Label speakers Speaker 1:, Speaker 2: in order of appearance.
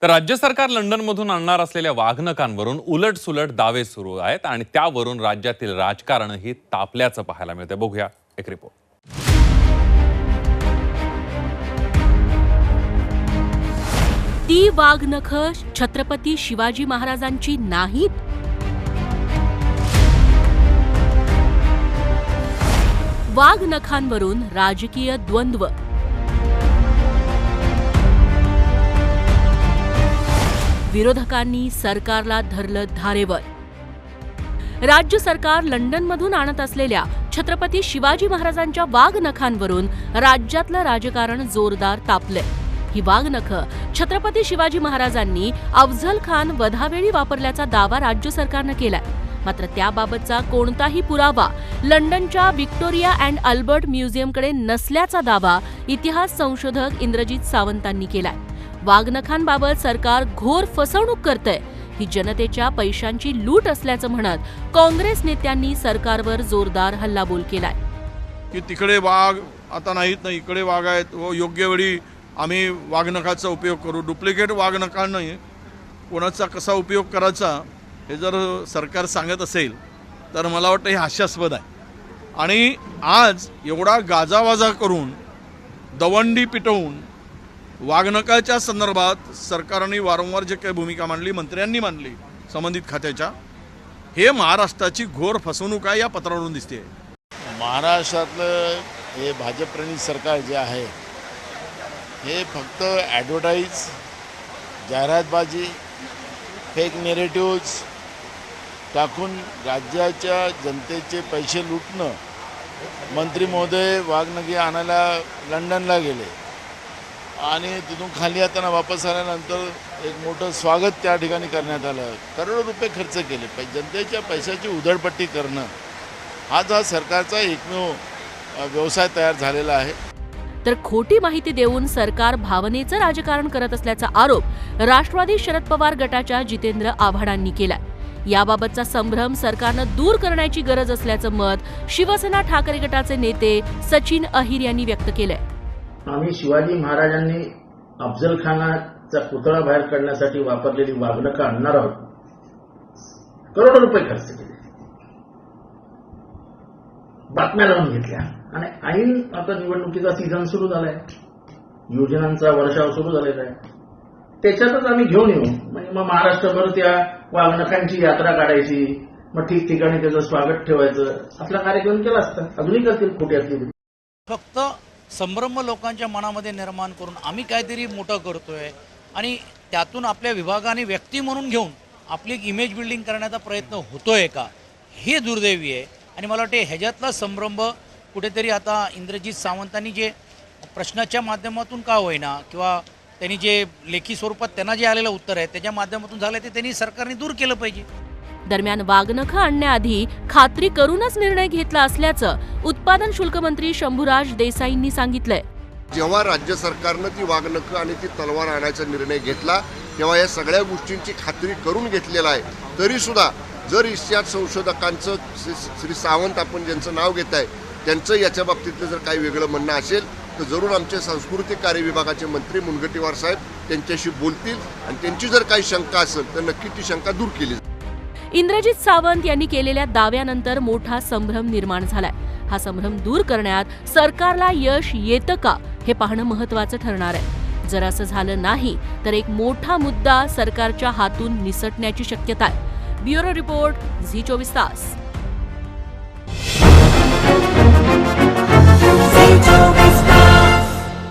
Speaker 1: तर राज्य सरकार लंडनमधून आणणार असलेल्या वाघनखांवरून उलटसुलट दावे सुरू आहेत आणि त्यावरून राज्यातील राजकारणही तापल्याचं पाहायला मिळते। बघूया एक रिपोर्ट।
Speaker 2: ती वाघनख छत्रपती शिवाजी महाराजांची नाहीत। वाघनखांवरून राजकीय द्वंद्व। विरोधकांनी सरकारला धरलं धारेवर। राज्य सरकार लंडनमधून आणत असलेल्या छत्रपती शिवाजी महाराजांच्या वाघनखांवरून राज्यातलं राजकारण जोरदार तापलंय। ही वाघनख छत्रपती शिवाजी महाराजांनी अफझल खान वधावेळी वापरल्याचा दावा राज्य सरकारनं केलाय। मात्र त्याबाबतचा कोणताही पुरावा लंडनच्या व्हिक्टोरिया अँड अल्बर्ट म्युझियमकडे नसल्याचा दावा इतिहास संशोधक इंद्रजित सावंतांनी केलाय। वाघनखांबाबत सरकार घोर फसवणूक करतंय, ही जनतेच्या पैशांची लूट असल्याचं म्हणत काँग्रेस नेत्यांनी सरकारवर जोरदार हल्लाबोल केलाय।
Speaker 3: की तिकडे वाघ आता नाहीत ना, इकडे वाघ आहेत व योग्य वेळी आम्ही वाघनखाचा उपयोग करू। डुप्लिकेट वाघनखांनी कोणाचा कसा उपयोग करायचा हे जर सरकार सांगत असेल तर मला वाटतं हे हास्यास्पद आहे। आणि आज एवढा गाजावाजा करून दवंडी पिटवून वाघनखाच्या संदर्भात सरकारने वारंवार जे काही भूमिका मांडली, मंत्र्यांनी मांडली संबंधित खात्याच्या, हे महाराष्ट्राची घोर फसवणूक आहे या पत्रावरून दिसते।
Speaker 4: महाराष्ट्रातलं हे भाजपप्रणीत सरकार जे आहे हे फक्त ॲडव्हर्टाईज, जाहिरातबाजी, फेक नेरेटिव्ज टाकून राज्याच्या जनतेचे पैसे लुटणं। मंत्री महोदय वाघनखी आणायला लंडनला गेले आणि तिथून खाली येताना वापस आल्यानंतर एक मोठं स्वागत त्या ठिकाणी करण्यात आलं। करोडो रुपये खर्च केले। जनतेच्या पैशाची उधळपट्टी करणं हाच हा सरकारचा एकमेव व्यवसाय तयार झालेला आहे।
Speaker 2: तर खोटी माहिती देऊन सरकार भावनेचं राजकारण करत असल्याचा आरोप राष्ट्रवादी शरद पवार गटाच्या जितेंद्र आव्हाडांनी केलाय। याबाबतचा संभ्रम सरकारनं दूर करण्याची गरज असल्याचं मत शिवसेना ठाकरे गटाचे नेते सचिन अहिर यांनी व्यक्त केलंय।
Speaker 5: आम्ही शिवाजी महाराजांनी अफझल खानाचा पुतळा बाहेर काढण्यासाठी वापरलेली वाघनखं आणणार आहोत। करोडो रुपये खर्च केले, बातम्या लावून घेतल्या आणि ऐन आता निवडणुकीचा सीझन सुरू झालाय, योजनांचा वर्षाव सुरू झालेला आहे, त्याच्यातच आम्ही घेऊन येऊ। म्हणजे मग महाराष्ट्रभर त्या वाघनखांची यात्रा काढायची, मग ठिकठिकाणी त्याचं स्वागत ठेवायचं, असला कार्यक्रम केला असता। अजूनही करतील खोटी असली।
Speaker 6: फक्त संभ्रम लोकांच्या मनामध्ये निर्माण करून आम्ही काहीतरी मोठं करतोय आणि त्यातून आपल्या विभागाने व्यक्ती म्हणून घेऊन आपली एक इमेज बिल्डिंग करण्याचा प्रयत्न होतोय का, हे दुर्दैवी आहे। आणि मला वाटते ह्याच्यातला संभ्रम कुठेतरी आता इंद्रजित सावंतांनी जे प्रश्नाच्या माध्यमातून का होईना किंवा त्यांनी जे लेखी स्वरूपात त्यांना जे आलेलं उत्तर आहे त्याच्या माध्यमातून झालं ते त्यांनी सरकारने दूर केलं पाहिजे।
Speaker 2: दरम्यान वाघनख आणण्याआधी खात्री करूनच निर्णय घेतला असल्याचं उत्पादन शुल्क मंत्री शंभूराज देसाईंनी सांगितलंय।
Speaker 7: जेव्हा राज्य सरकारनं ती वाघनख आणि ती तलवार आणायचा निर्णय घेतला तेव्हा या सगळ्या गोष्टींची खात्री करून घेतलेला आहे। तरी सुद्धा जर इतिहास संशोधकांचं श्री सावंत आपण ज्यांचं नाव घेत आहे त्यांचं याच्या बाबतीतलं जर काही वेगळं म्हणणं असेल तर जरूर आमचे सांस्कृतिक कार्य विभागाचे मंत्री मुनगंटीवार साहेब त्यांच्याशी बोलतील आणि त्यांची जर काही शंका असेल तर नक्की ती शंका दूर केली जाईल।
Speaker 2: इंद्रजित सावंत यांनी केलेल्या दाव्यानंतर मोठा संभ्रम निर्माण झालाय। हा संभ्रम दूर करण्यात सरकारला यश येतं का हे पाहणं महत्त्वाचं ठरणार आहे। जर असं झालं नाही तर एक मोठा मुद्दा सरकारच्या हातून निसटण्याची शक्यता आहे। ब्युरो रिपोर्ट, झी 24 तास।